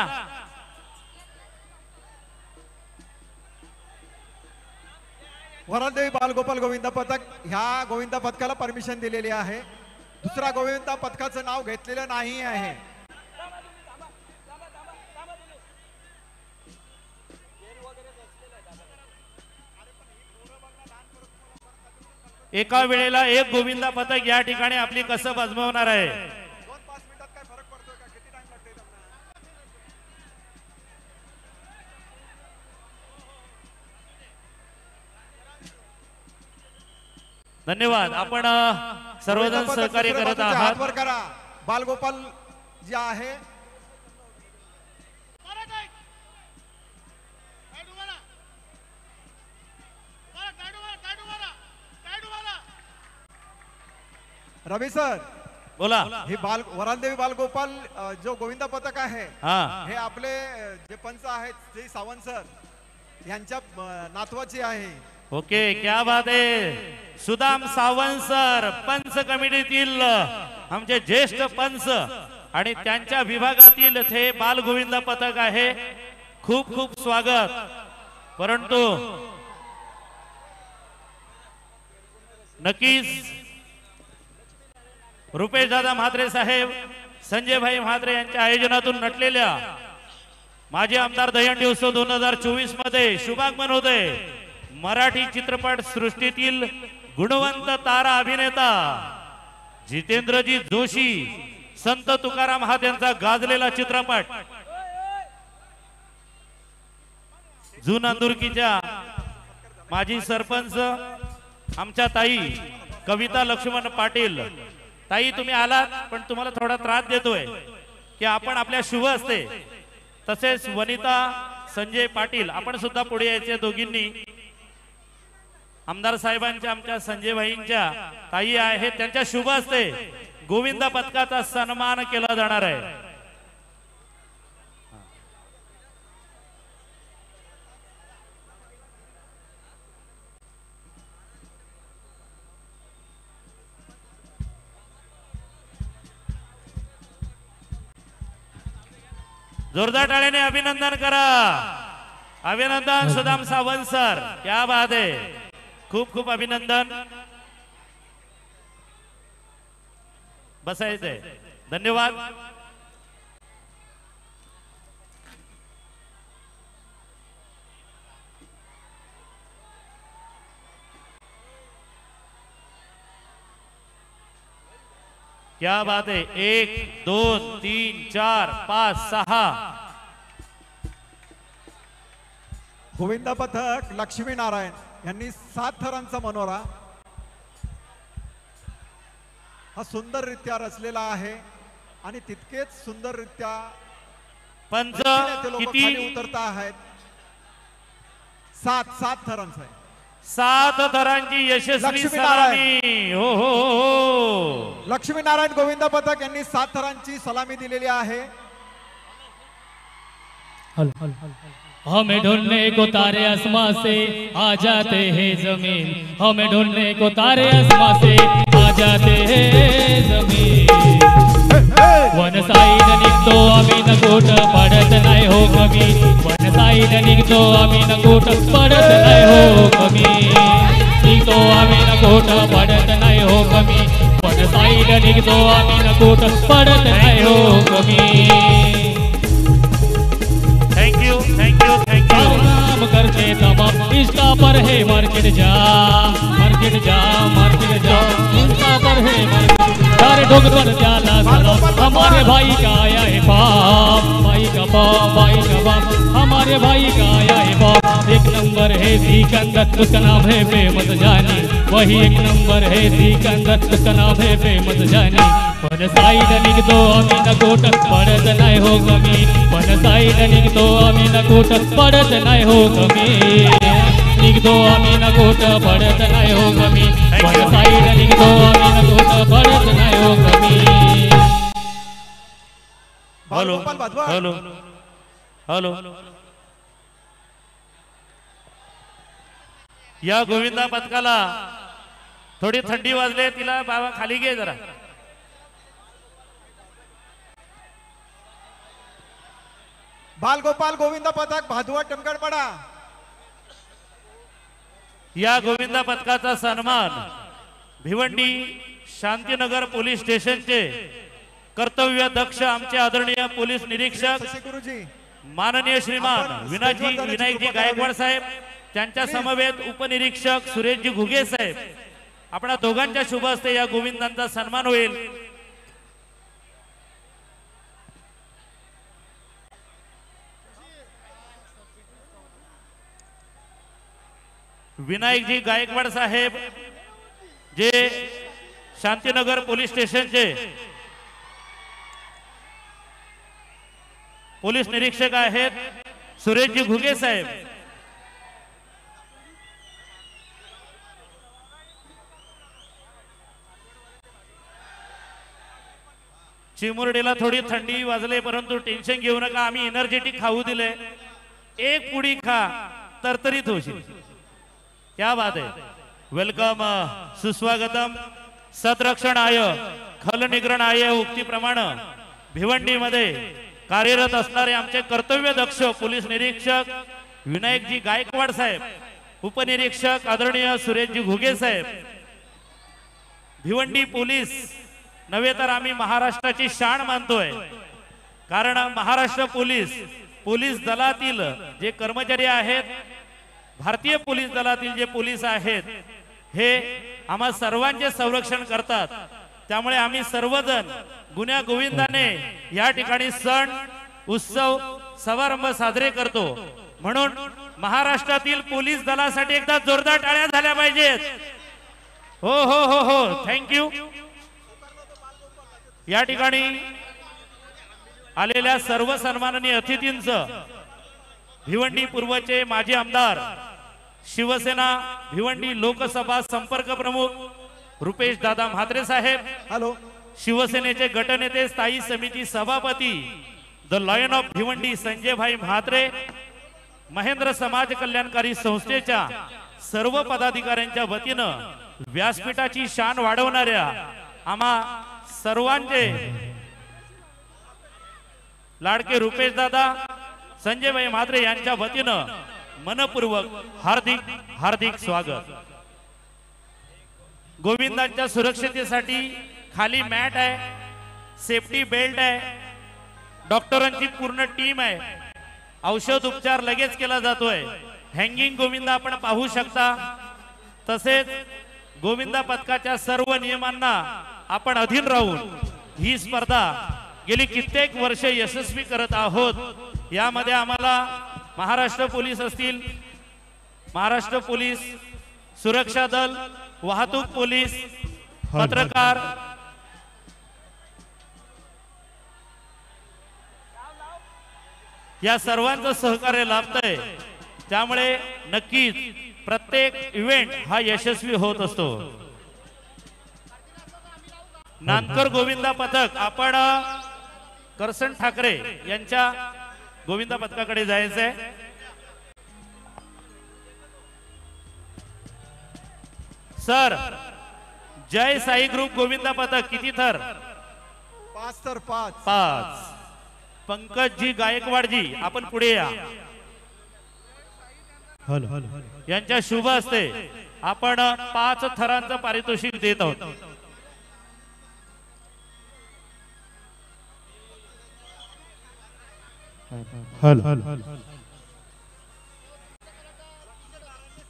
वराळदेवी बालगोपाल गोविंद पथक ह्या गोविंद पथकाला परमिशन दिलेली आहे. दुसऱ्या गोविंद पथकाचं नाव घेतलेलं नाही आहे. एका वेळेला एक गोविंदा पथक या ठिकाणी आपली कसं बजवणार आहे. 2-5 मिनिटात काय फरक पडतोय का. किती टाइम लागतोय त्यांना. धन्यवाद. आपण सर्वजण गोविंदा पथक सहकार्य दुसऱ्या करत बाजूचे आहात. हात वर करा. बालगोपाल जे आहे रवी सर, बोला. हे वरालदेवी बालगोपाल जो गोविंदा पथक आहे हा हे आपले जे पंच आहेत जे सावंत सर यांच्या नातवाची आहे. ओके, क्या बात आहे. सुदाम सावंत सर पंच कमिटीतील आमचे ज्येष्ठ पंच आणि त्यांच्या विभागातील हे बालगोविंद पथक आहे. खूप खूप स्वागत. परंतु नक्कीच रुपेश दादा म्हात्रे साहेब, संजय भाई म्हात्रे यांच्या आयोजनातून नटलेल्या माजी आमदार दहीहंडी उत्सव 2024 मध्ये शुभागमन होते. मराठी चित्रपट सृष्टीतील गुणवंत तारा अभिनेता जितेंद्रजी जोशी, संत तुकाराम हा त्यांचा गाजलेला चित्रपट. जून अंदुरकीच्या माजी सरपंच आमच्या ताई कविता लक्ष्मण पाटील. ताई तुम्ही आलात, पण तुम्हाला थोडा त्रास देतोय की आपण आपल्या शुभ असते. तसेच वनिता संजय पाटील आपण सुद्धा पुढे यायचे. दोघींनी आमदार साहेबांच्या आमच्या संजय भाईंच्या ताई आहेत, त्यांच्या शुभ असते गोविंद पथकाचा सन्मान केला जाणार आहे. जोरदार टाळ्याने अभिनंदन करा. अभिनंदन सुदाम सावंत सर, क्या बात आहे. खूप खूप अभिनंदन. बसायचंय. धन्यवाद. क्या बात है. 1 2 3 4 5 6 गोविंदा पथक लक्ष्मी नारायण यांनी 7 थरांचा मनोरा हा सुंदररित्या रचलेला आहे आणि तितकेच सुंदररित्या पंच ते लोक किती खाली उतरता आहेत. 7 थरांचा आहे. 7 थरांची यशस्वी लक्ष्मी सलामी. हो हो हो. लक्ष्मी नारायण गोविंदा पथक यांनी 7 थरांची सलामी दिलेली आहे. हमें ढूंढने को तारे आसमां से आ जाते हैं जमीन. हमें ढूंढने को तारे आसमां से आ जाते हैं जमीन. वन साईड निघतो आम्ही न कुठ पडत नाही हो कमी. वन साईड निघतो आम्ही न कुठ पडत नाही हो कमी. निघतो आम्ही न कुठ पडत नाही हो कमी. वन साईड निघतो आम्ही न कुठ पडत नाही हो कमी. Thank you thank you thank you. काम करते तमाम इंस्टा पर है मार्केट जा. मार्केट जा मार्केट जा इंस्टा पर है मार्केट. सारे ढोक पर जाला सलाम. हमारे भाई का आया है बाप. भाई का बाप भाई का बाप हमारे भाई का आया है बाप. एक नंबर है सिकंदर उसका नाम है फेमस जानी. वही एक नंबर है सिकंदर उसका नाम है फेमस जानी. वन साईड निघतो आम्ही न कुठ पडत नाही हो कमी. वन साईड निघतो आम्ही न कुठ पडत नाही हो कमी. निघतो आम्ही न कुठ पडत नाही हो कमी. वन साईड निघतो आम्ही न कुठ पडत नाही हो कमी. हॅलो बालगोपाल भादवा. Hello hello. या गोविंदा पथकाला थोडी थंडी वाजले. तिला बाबा खाली घे जरा. बालगोपाल गोविंदा पथक भादवा टेमगडपडा. या गोविंदा पथकाचा सन्मान भिवंडी शांतीनगर पोलीस स्टेशनचे कर्तव्य दक्ष आमचे आदरणीय पोलीस निरीक्षक शशी गुरुजी माननीय श्रीमान आपण विनायकजी स्टेजवर जाण्याची विनायकजी कृपा गायकवाड करावी. साहेब, त्यांच्या समवेत उपनिरीक्षक सुरेशजी घुगे साहेब, आपणा दोघांच्या शुभ हस्ते या गोविंदांचा सन्मान होईल. विनायकजी गायकवाड साहेब जे शांतीनगर पोलीस स्टेशनचे पोलीस निरीक्षक आहेत सुरेशजी घुगे साहेब. चिमुरडीला थोडी थंडी वाजले परंतु टेन्शन घेऊ नका, आम्ही एनर्जेटिक खाऊ दिले. एक पुडी खा तरतरीत होशील. क्या बात आहे. वेलकम, सुस्वागतम. सतरक्षणाय खलनिग्रहणाय उक्तीप्रमाणे भिवंडीमध्ये कार्यरत असणारे आमचे कर्तव्य दक्ष पोलीस निरीक्षक विनायकजी गायकवाड साहेब, उपनिरीक्षक आदरणीय सुरेशजी घुगे साहेब. भिवंडी पोलीस नव्हे तर आम्ही महाराष्ट्राची शान मानतोय, कारण महाराष्ट्र पोलीस दलातील जे कर्मचारी आहेत, भारतीय पोलीस दलातील जे पोलीस आहेत, हे आम्हा सर्वांचे संरक्षण करतात. त्यामुळे आम्ही सर्वजण गुण्या गोविंदाने या ठिकाणी सण उत्सव समारंभ साजरे करतो. म्हणून महाराष्ट्रातील पोलीस दलासाठी एकदा जोरदार टाळ्या झाल्या पाहिजेत. हो हो हो हो, थँक्यू. या ठिकाणी आलेल्या सर्व सन्माननीय अतिथींचं भिवंडी पूर्वचे माजी आमदार, शिवसेना भिवंडी लोकसभा संपर्क प्रमुख रुपेश दादा म्हात्रे साहेब, हॅलो, शिवसेनेचे गटनेते स्थायी समिती सभापती the lion of Bhiwandi Sanjaybhai Mhatre, Mahendra समाज कल्याणकारी संस्थेच्या सर्व पदाधिकाऱ्यांच्या वतीनं व्यासपीठाची शान वाढवणाऱ्या आम्हा सर्वांचे लाडके रुपेश दादा संजयभाई म्हात्रे यांच्या वतीनं मनपूर्वक हार्दिक हार्दिक स्वागत. गोविंदांच्या सुरक्षतेसाठी खाली मॅट आहे, सेफ्टी बेल्ट आहे, डॉक्टरांची पूर्ण टीम आहे, औषध उपचार लगेच केला जातोय. हँगिंग गोविंदा आपण पाहू शकता. तसेच गोविंदा पथकाच्या सर्व नियमांना आपण अधीन राहून ही स्पर्धा गेली कित्येक वर्ष यशस्वी करत आहोत. यामध्ये आम्हाला महाराष्ट्र पोलीस असतील, महाराष्ट्र पोलीस सुरक्षा दल, वाहतूक पोलीस, पत्रकार, या सर्वांचं सहकार्य लाभतंय. त्यामुळे नक्कीच प्रत्येक इव्हेंट हा यशस्वी होत असतो. नानकर गोविंदा पथक, आपण करसन ठाकरे यांच्या गोविंदा पथकाकडे जायचंय. सर, जय साई ग्रुप गोविंदा पथक किती थर? 5 तर 5. 5. पंकजजी गायकवाडजी आपण पुढे या. यांच्या शुभ हस्ते आपण 5 थरांचं पारितोषिक देत आहोत.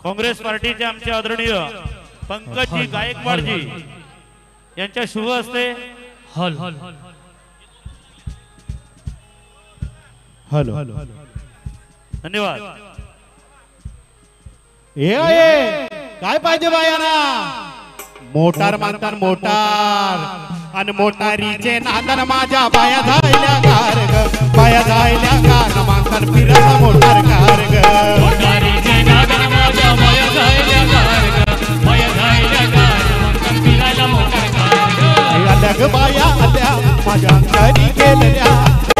काँग्रेस पार्टीचे आमचे आदरणीय पंकजजी गायकवाडजी यांच्या शुभ हस्ते धन्यवाद. काय पाहिजे बायाना? मोटार मानतान मोटार आणि मोटारीचे नादन माझ्या बाया जायल्या कार ग, बाया जायल्या कार मानतान फिरत मोटार कार ग. मोटारीचे नादन माझ्या बाया जायल्या कार ग, बाया जायल्या कार मानतान फिरायला मोटार कार ग. अलग बाया आल्या माझ्या घरी गेलेल्या,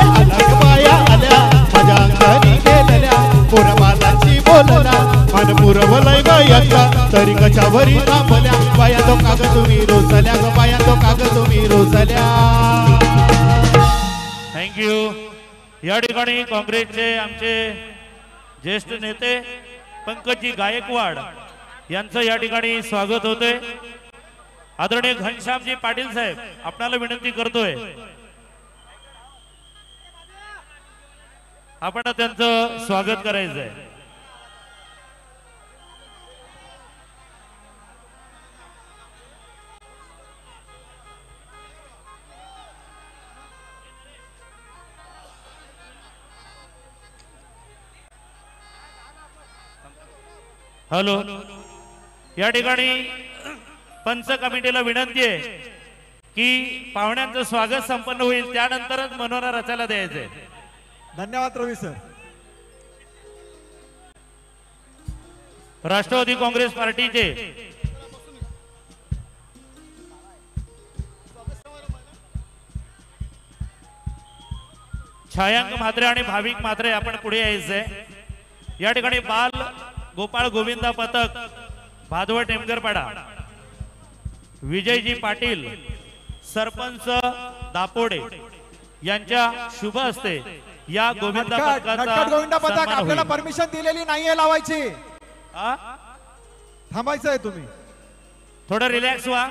अलग बाया आल्या माझ्या घरी गेलेल्या, पुरबालाची बोलला मन पुरवलंय गयका तरी कशावरी थांबल्या, बाया तो काग तुम्ही रोजल्या ग, बाया तो काग तुम्ही रोजल्या. थँक्यू. या ठिकाणी काँग्रेसचे आमचे ज्येष्ठ नेते पंकजजी गायकवाड यांचं या ठिकाणी स्वागत होते. आदरणीय घनश्यामजी पाटील साहेब आपणाला विनंती करतोय, आपण त्यांचं स्वागत करायचं आहे. हॅलो, या ठिकाणी पंच कमिटीला विनंती आहे की पाहुण्यांचं स्वागत संपन्न होईल त्यानंतरच मनोरा रचायला द्यायचंय. धन्यवाद रवी सर. राष्ट्रवादी काँग्रेस पार्टीचे छायांक म्हात्रे आणि भाविक म्हात्रे आपण पुढे यायचंय. या ठिकाणी बाल गोपाळ गोविंदा पथक भादवड टेमकरपाडा विजयजी पाटील सरपंच दापोडे यांच्या शुभ हस्ते या गोविंदा नटखट गोविंदा पथक पथकाचा आपल्याला परमिशन दिलेली नाहीये लावायची. थांबायचं आहे तुम्ही. थोडं रिलॅक्स व्हा.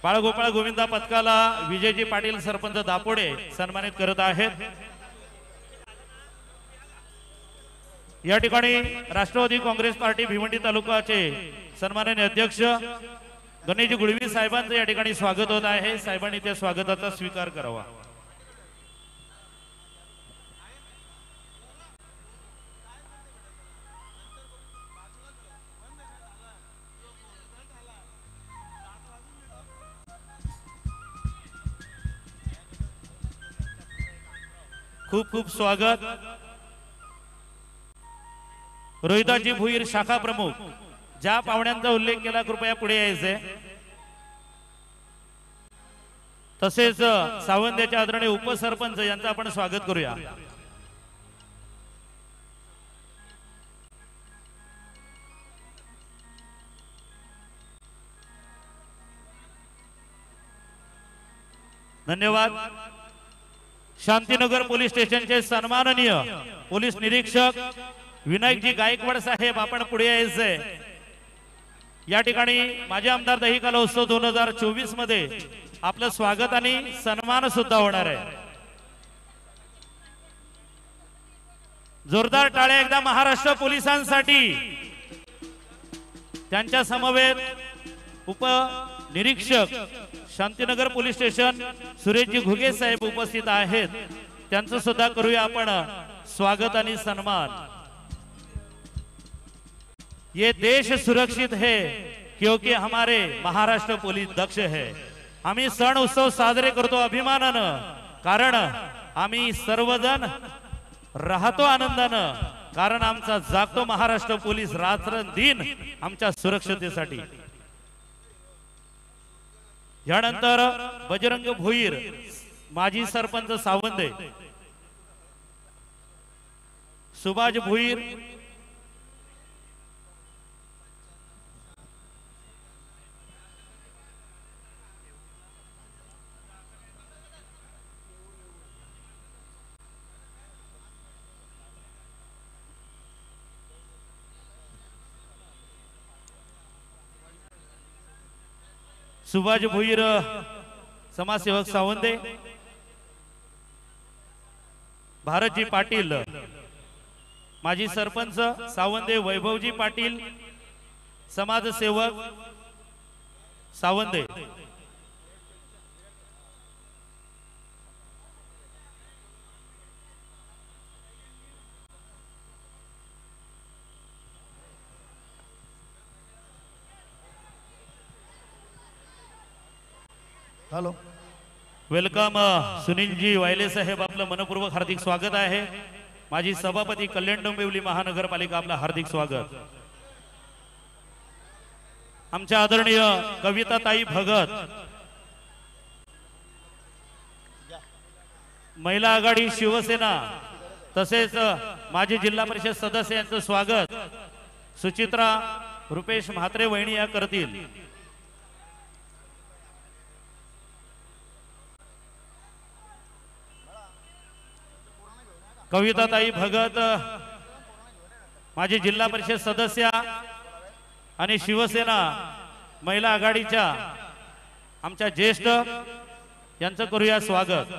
बाळगोपाळ गोविंदा पथकाला विजयजी पाटील सरपंच दापोडे सन्मानित करत आहेत. या ठिकाणी राष्ट्रवादी काँग्रेस पार्टी भिवंडी तालुकाचे सन्माननीय अध्यक्ष गणेशजी गुळवी साहेबांचं या ठिकाणी स्वागत होत आहे. साहेबांनी त्या स्वागताचा स्वीकार करावा. खूप खूप स्वागत. रोहिदाजी भुईर शाखा प्रमुख ज्या पाहुण्यांचा उल्लेख केला कृपया पुढे यायचे. तसेच सावंतेचे आदरणीय उपसरपंच यांचं आपण स्वागत करूया. धन्यवाद. शांतीनगर पोलीस स्टेशनचे सन्माननीय पोलीस निरीक्षक विनायकजी गायकवाड साहेब आपण पुढे यायचे. या ठिकाणी माझे आमदार दहिकाला उत्सव 2024 मध्ये आपलं स्वागत आणि सन्मान सुद्धा होणार आहे. जोरदार टाळ्या एकदा महाराष्ट्र पोलिसांसाठी. त्यांच्या समवेत उप निरीक्षक शांतीनगर पोलीस स्टेशन सुरेशजी घुगे साहेब उपस्थित आहेत. त्यांचं सुद्धा करूया आपण स्वागत आणि सन्मान. ये देश सुरक्षित है क्योंकि हमारे महाराष्ट्र पुलिस दक्ष है. आम्ही सण उत्सव साजरे करतो अभिमानानं कारण आम्ही सर्वजण राहतो आनंदानं कारण आमचा जागतो महाराष्ट्र पोलीस रात्र दिन आमच्या सुरक्षतेसाठी. यानंतर बजरंग भोईर माजी सरपंच सावंदे, सुभाष भोईर, सुभाष भोईर समाजसेवक सावंदे, भारतजी पाटील माजी सरपंच सावंदे, वैभवजी पाटील समाजसेवक सावंदे, हॅलो वेलकम. सुनीलजी वायले साहेब आपलं मनपूर्वक हार्दिक स्वागत आहे. माजी सभापती कल्याण डोंबिवली महानगरपालिका आपलं हार्दिक स्वागत. आमच्या आदरणीय कविताताई भगत महिला आघाडी शिवसेना तसेच माजी जिल्हा परिषद सदस्य यांचं स्वागत सुचित्रा रुपेश म्हात्रे वहिनी या करतील. कविताताई भगत माजी जिल्हा परिषद सदस्य आणि शिवसेना महिला आघाडीच्या आमच्या ज्येष्ठ यांचं करूया स्वागत.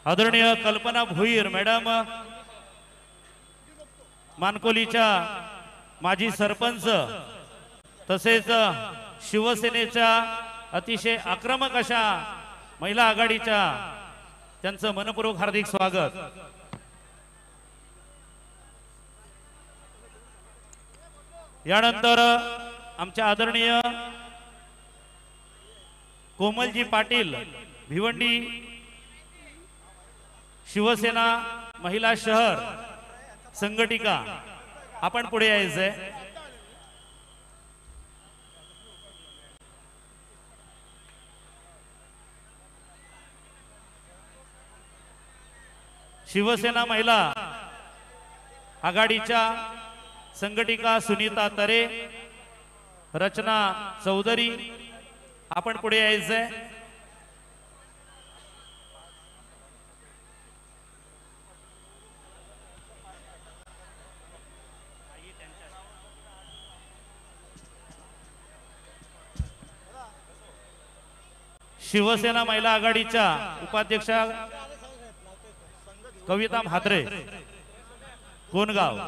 आदरणीय कल्पना भोईर मॅडम मानकोलीच्या माजी सरपंच तसेच शिवसेनेच्या अतिशय आक्रमक अशा महिला आघाडीच्या त्यांचं मनपूर्वक हार्दिक स्वागत. यानंतर आमच्या आदरणीय कोमलजी पाटील भिवंडी शिवसेना महिला शहर संघटिका आपण पुढे यायचंय. शिवसेना महिला आघाडीच्या संघटिका सुनीता तरे रचना चौधरी आपण पुढे यायचंय. शिवसेना महिला आघाडीच्या उपाध्यक्षा कविता म्हात्रे कोणगाव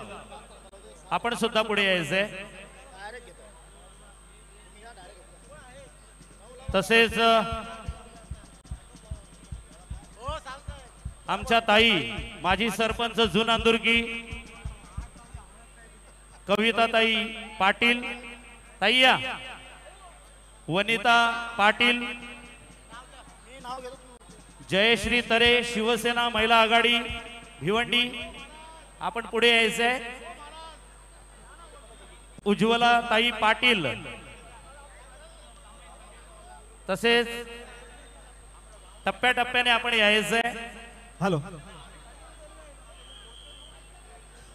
आपण सुद्धा पुढे यायचंय. तसेच आमच्या ताई माजी सरपंच जुन अंदुर्गी कविता ताई पाटील ताई या वनिता पाटील जयश्री तरे शिवसेना महिला आघाडी भिवंडी आपण पुढे यायचंय. उज्ज्वला ताई पाटील तसेच टप्प्याटप्प्याने आपण यायचंय. हॅलो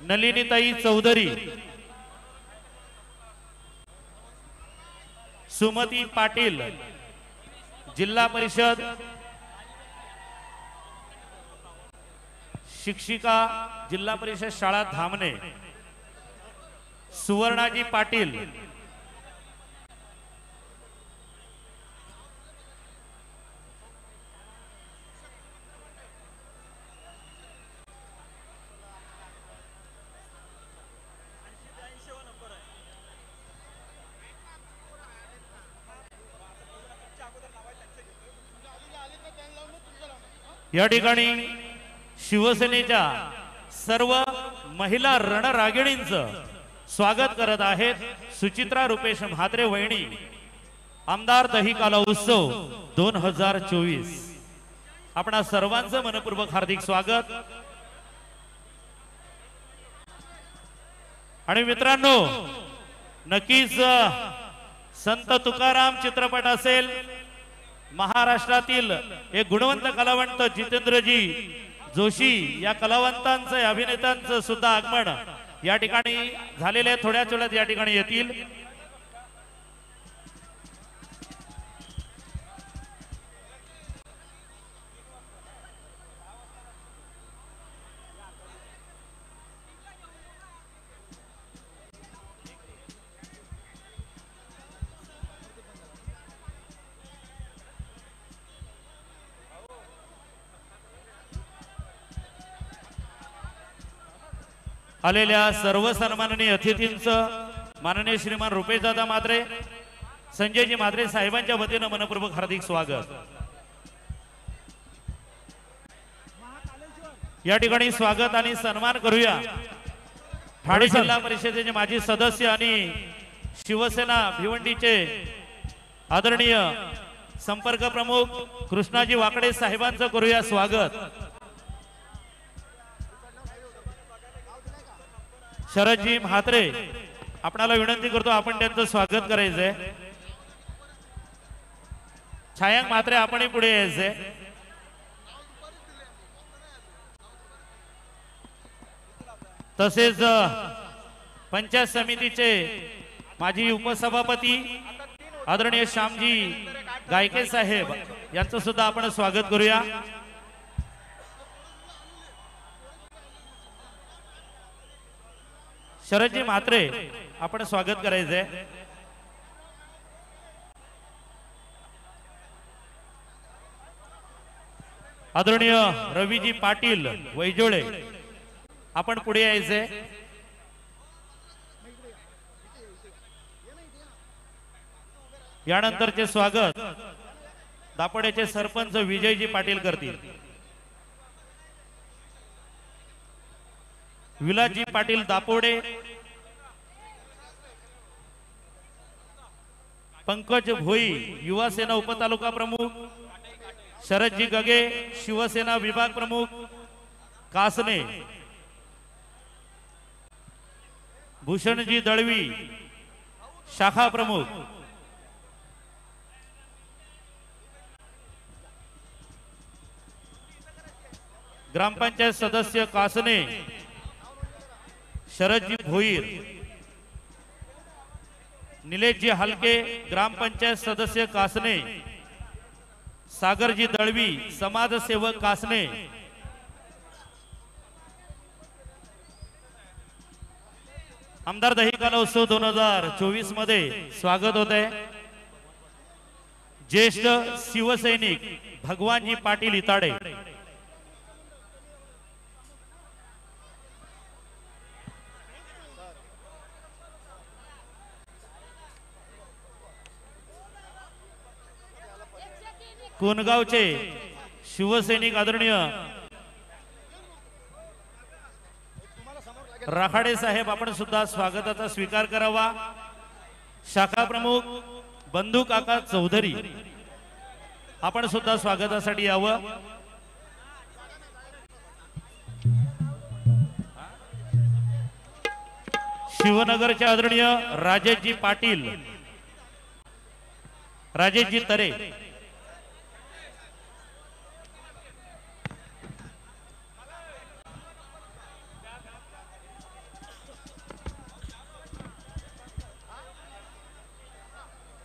नलिनीताई चौधरी सुमती पाटील जिल्हा परिषद शिक्षिका जिल्हा परिषद शाळा धामणे सुवर्णाजी पाटील या ठिकाणी शिवसेनेच्या सर्व महिला रणरागिणींचं स्वागत करत आहेत. सुचित्रा रुपेश म्हात्रे वहिनी आमदार दहीकाला उत्सव 2024 आपणा सर्वांचं मनपूर्वक हार्दिक स्वागत. आणि मित्रांनो नक्कीच संत तुकाराम चित्रपट असेल महाराष्ट्रातील एक गुणवंत कलावंत जितेंद्रजी जोशी या कलावंतांचं अभिनेत्यांचं सुद्धा आगमन या ठिकाणी झालेले थोड्याच वेळात या ठिकाणी येतील. आलेल्या सर्व सन्माननीय अतिथींचं माननीय श्रीमान रुपेशदादा म्हात्रे संजयजी म्हात्रे साहेबांच्या वतीनं मनपूर्वक हार्दिक स्वागत. या ठिकाणी स्वागत आणि सन्मान करूया ठाणे जिल्हा परिषदेचे माजी सदस्य आणि शिवसेना भिवंडीचे आदरणीय संपर्क प्रमुख कृष्णाजी वाकडे साहेबांचं करूया स्वागत. शरदजी म्हात्रे आपणाला विनंती करतो आपण त्यांचं स्वागत करायचंय. छायांक म्हात्रे आपणही पुढे यायचंय. तसेच पंचायत समितीचे माजी उपसभापती आदरणीय श्यामजी गायके साहेब यांचं सुद्धा आपण स्वागत करूया. शरदजी म्हात्रे आपण स्वागत करायचंय. आदरणीय रवीजी पाटील वैजोळे आपण पुढे यायचंय. यानंतरचे स्वागत दापोड्याचे सरपंच विजयजी पाटील करतील. विलासजी पाटील दापोडे, पंकज भोई युवा सेना उपतालुका प्रमुख, शरदजी गगे शिवसेना विभाग प्रमुख कासने, भूषणजी दळवी शाखा प्रमुख, ग्रामपंचायत सदस्य कासने शरदजी भोईर, निलेशजी हलके ग्रामपंचायत सदस्य कासने, सागरजी दळवी समाजसेवक कासने, आमदार दहीकाला उत्सव 2024 मध्ये स्वागत होत आहे. ज्येष्ठ शिवसैनिक भगवानजी पाटील इताडे, कोणगावचे शिवसैनिक आदरणीय राखाडे साहेब, आपण सुद्धा स्वागताचा स्वीकार करावा. शाखा प्रमुख बंधू काका चौधरी, आपण सुद्धा स्वागतासाठी यावं. शिवनगरचे आदरणीय राजेशजी पाटील, राजेशजी तरे,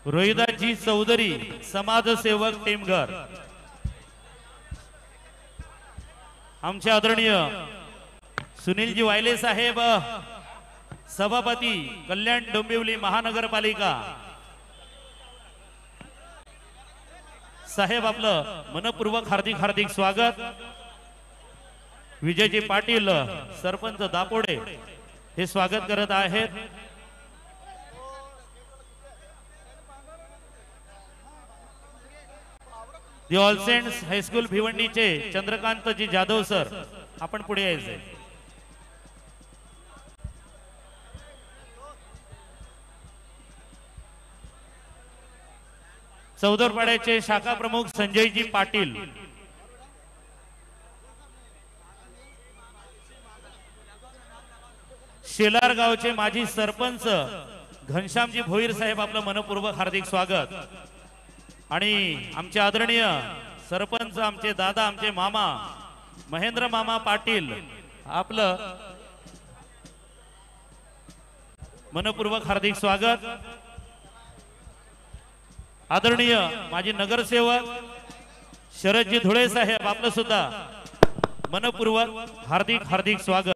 रोहिदासजी चौधरी समाजसेवक टेमघर, आमचे आदरणीय सुनीलजी वायले साहेब सभापती कल्याण डोंबिवली महानगरपालिका साहेब, आपलं मनपूर्वक हार्दिक हार्दिक स्वागत. विजयजी पाटील सरपंच दापोडे हे स्वागत करत आहेत. दी ऑल सेंट्स हायस्कूल भिवंडीचे चंद्रकांतजी जाधव सर, आपण पुढे यायचे. चौदरपाड्याचे शाखा प्रमुख संजयजी पाटील, शेलार गावचे माजी सरपंच घनश्यामजी भोईर साहेब, आपलं मनपूर्वक हार्दिक स्वागत. आणि आमचे आदरणीय सरपंच, आमचे दादा, आमचे मामा महेंद्र मामा पाटील, आपलं मनपूर्वक हार्दिक स्वागत. आदरणीय माजी नगरसेवक शरदजी धुळे साहेब, आपलं सुद्धा मनपूर्वक हार्दिक हार्दिक स्वागत.